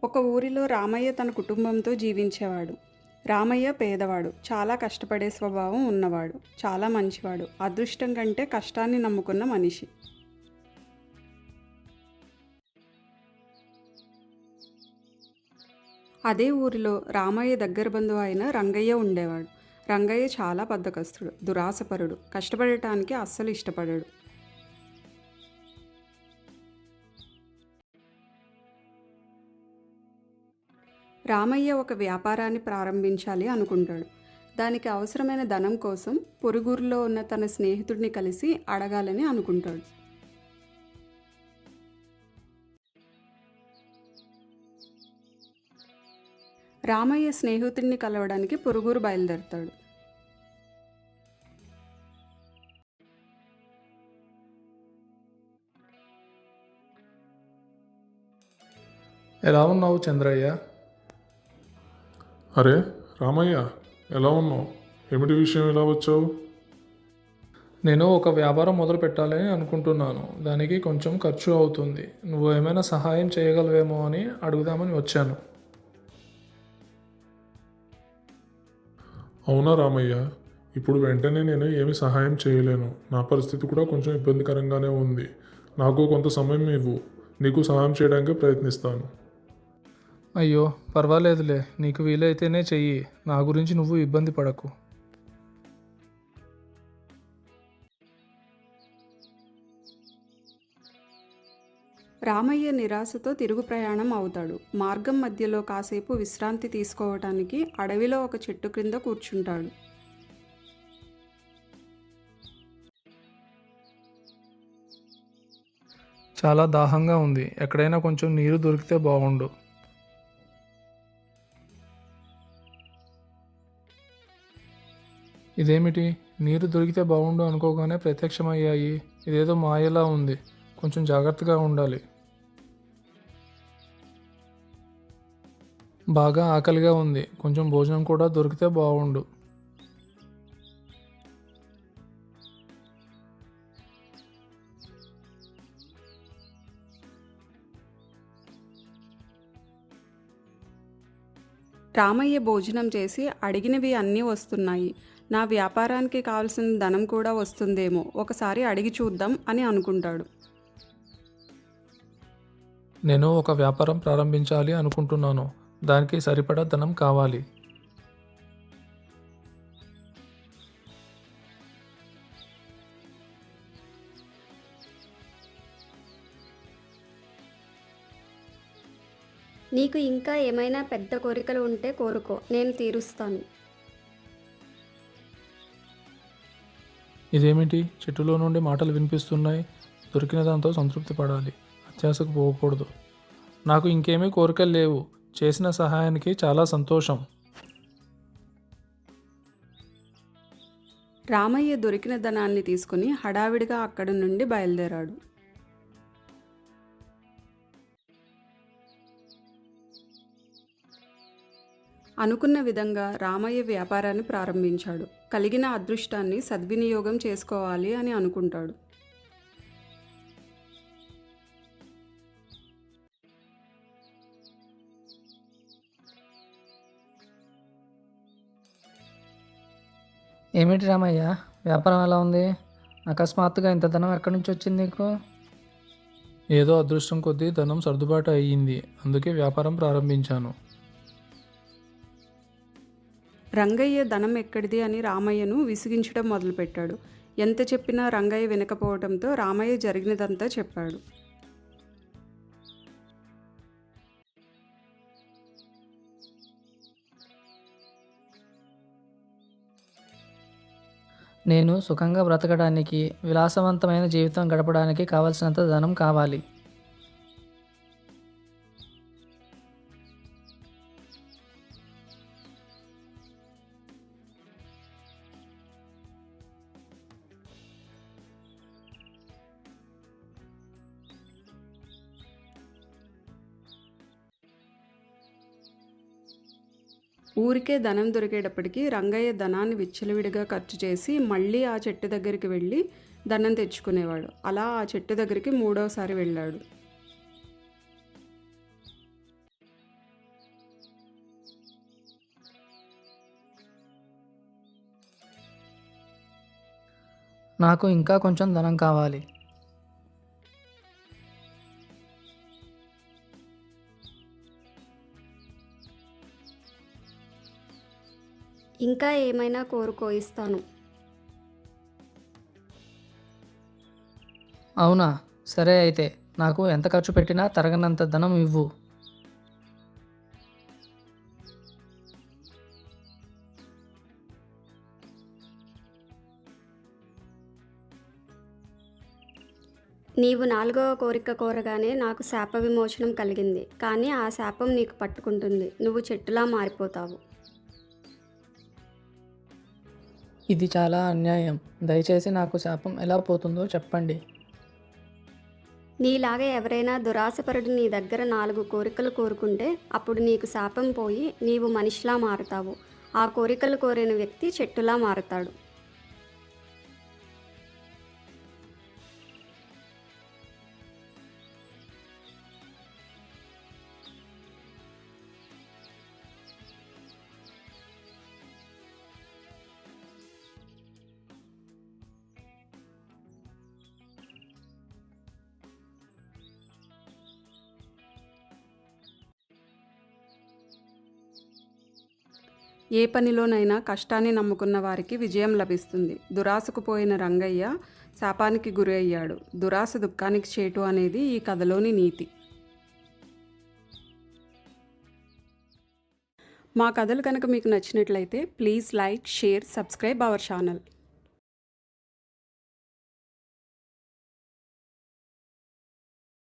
ఒక ఊరిలో రామయ్య తన కుటుంబంతో జీవించేవాడు. రామయ్య పేదవాడు, చాలా కష్టపడే స్వభావం ఉన్నవాడు, చాలా మంచివాడు, అదృష్టం కంటే కష్టాన్ని నమ్ముకున్న మనిషి. అదే ఊరిలో రామయ్య దగ్గర బంధువు అయిన రంగయ్య ఉండేవాడు. రంగయ్య చాలా బద్ధకస్తుడు, దురాశపరుడు, కష్టపడటానికి అస్సలు ఇష్టపడడు. రామయ్య ఒక వ్యాపారాన్ని ప్రారంభించాలి అనుకుంటాడు. దానికి అవసరమైన ధనం కోసం పొరుగురులో ఉన్న తన స్నేహితుడిని కలిసి అడగాలని అనుకుంటాడు. రామయ్య స్నేహితుడిని కలవడానికి పొరుగురు బయలుదేరతాడు. ఎలా ఉన్నావు చంద్రయ్య? అరే రామయ్య, ఎలా ఉన్నావు? ఏమిటి విషయం, ఎలా వచ్చావు? నేను ఒక వ్యాపారం మొదలు పెట్టాలని అనుకుంటున్నాను. దానికి కొంచెం ఖర్చు అవుతుంది. నువ్వు ఏమైనా సహాయం చేయగలవేమో అని అడుగుదామని వచ్చాను. అవునా రామయ్య, ఇప్పుడు వెంటనే నేను ఏమి సహాయం చేయలేను. నా పరిస్థితి కూడా కొంచెం ఇబ్బందికరంగానే ఉంది. నాకు కొంత సమయం ఇవ్వు, నీకు సహాయం చేయడానికి ప్రయత్నిస్తాను. అయ్యో పర్వాలేదులే, నీకు వీలైతేనే చెయ్యి. నా గురించి నువ్వు ఇబ్బంది పడకు. రామయ్య నిరాశతో తిరుగు ప్రయాణం అవుతాడు. మార్గం మధ్యలో కాసేపు విశ్రాంతి తీసుకోవటానికి అడవిలో ఒక చెట్టు క్రింద కూర్చుంటాడు. చాలా దాహంగా ఉంది. ఎక్కడైనా కొంచెం నీరు దొరికితే బాగుండు. ఇదేమిటి, నీరు దొరికితే బాగుండు అనుకోగానే ప్రత్యక్షమయ్యాయి. ఇదేదో మాయలా ఉంది. కొంచెం జాగ్రత్తగా ఉండాలి. బాగా ఆకలిగా ఉంది. కొంచెం భోజనం కూడా దొరికితే బాగుండు. రామయ్య భోజనం చేసి అడిగినవి అన్నీ వస్తున్నాయి. నా వ్యాపారానికి కావాల్సిన ధనం కూడా వస్తుందేమో, ఒకసారి అడిగి చూద్దాం అని అనుకుంటాడు. నేను ఒక వ్యాపారం ప్రారంభించాలి అనుకుంటున్నాను. దానికి సరిపడా ధనం కావాలి. నీకు ఇంకా ఏమైనా పెద్ద కోరికలు ఉంటే కోరుకో, నేను తీరుస్తాను. ఇదేమిటి, చెట్టులో నుండి మాటలు వినిపిస్తున్నాయి. దొరికిన దాంతో సంతృప్తి పడాలి, అత్యాశకు పోకూడదు. నాకు ఇంకేమీ కోరికలు లేవు. చేసిన సహాయానికి చాలా సంతోషం. రామయ్య దొరికిన ధనాన్ని తీసుకుని హడావిడిగా అక్కడి నుండి బయలుదేరాడు. అనుకున్న విధంగా రామయ్య వ్యాపారాన్ని ప్రారంభించాడు. కలిగిన అదృష్టాన్ని సద్వినియోగం చేసుకోవాలి అని అనుకుంటాడు. ఏమిటి రామయ్య, వ్యాపారం ఎలా ఉంది? అకస్మాత్తుగా ఇంత ధనం ఎక్కడి నుంచి వచ్చింది నీకు? ఏదో అదృష్టం కొద్దీ ధనం సర్దుబాటు అయ్యింది. అందుకే వ్యాపారం ప్రారంభించాను. రంగయ్య ధనం ఎక్కడిది అని రామయ్యను విసిగించడం మొదలుపెట్టాడు. ఎంత చెప్పినా రంగయ్య వినకపోవడంతో రామయ్య జరిగినదంతా చెప్పాడు. నేను సుఖంగా బ్రతకడానికి, విలాసవంతమైన జీవితం గడపడానికి కావలసినంత ధనం కావాలి. ఊరికే ధనం దొరికేటప్పటికి రంగయ్య ధనాన్ని విచ్చలవిడిగా ఖర్చు చేసి మళ్ళీ ఆ చెట్టు దగ్గరికి వెళ్ళి ధనం తెచ్చుకునేవాడు. అలా ఆ చెట్టు దగ్గరికి మూడోసారి వెళ్ళాడు. నాకు ఇంకా కొంచెం ధనం కావాలి. ఇంకా ఏమైనా కోరుకో, ఇస్తాను. అవునా? సరే అయితే నాకు ఎంత ఖర్చు పెట్టినా తరగనంత ధనం ఇవ్వు. నీవు 4వ కోరిక కోరగానే నాకు శాప విమోచనం కలిగింది. కానీ ఆ శాపం నీకు పట్టుకుంటుంది. నువ్వు చెట్టులా మారిపోతావు. ఇది చాలా అన్యాయం. దయచేసి నాకు శాపం ఎలా పోతుందో చెప్పండి. నీలాగా ఎవరైనా దురాశపరుడు నీ దగ్గర 4 కోరికలు కోరుకుంటే అప్పుడు నీకు శాపం పోయి నీవు మనిషిలా మారుతావు. ఆ కోరికలు కోరిన వ్యక్తి చెట్టులా మారుతాడు. ఏ పనిలోనైనా కష్టాన్ని నమ్ముకున్న వారికి విజయం లభిస్తుంది. దురాశకు పోయిన రంగయ్య శాపానికి గురి అయ్యాడు. దురాశ దుఃఖానికి చేటు అనేది ఈ కథలోని నీతి. మా కథలు కనుక మీకు నచ్చినట్లయితే please like, share, subscribe our channel.